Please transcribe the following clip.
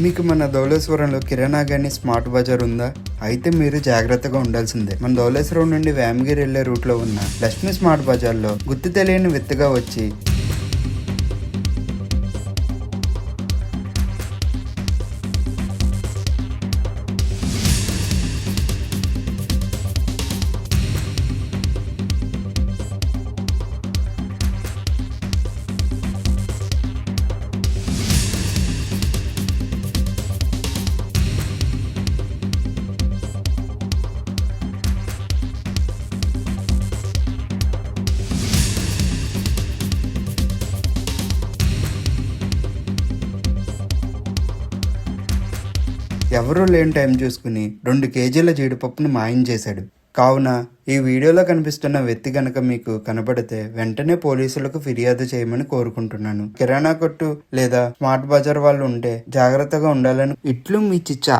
మీకు మన ధవళేశ్వరంలో కిరాణా గాని స్మార్ట్ బజార్ ఉందా? అయితే మీరు జాగ్రత్తగా ఉండాల్సిందే. మన ధవళేశ్వరం నుండి వేమగిరి వెళ్లే రూట్ లో ఉన్న లక్ష్మీ స్మార్ట్ బజార్ లో గుర్తు తెలియని విత్తగా వచ్చి ఎవరూ లేని టైం చూసుకుని 2 కేజీల జీడిపప్పును మాయం చేశాడు. కావున ఈ వీడియోలో కనిపిస్తున్న వ్యక్తి గనక మీకు కనబడితే వెంటనే పోలీసులకు ఫిర్యాదు చేయమని కోరుకుంటున్నాను. కిరాణా కొట్టు లేదా స్మార్ట్ బజార్ వాళ్ళు ఉంటే జాగ్రత్తగా ఉండాలని ఇట్లు మీ చిచ్చా.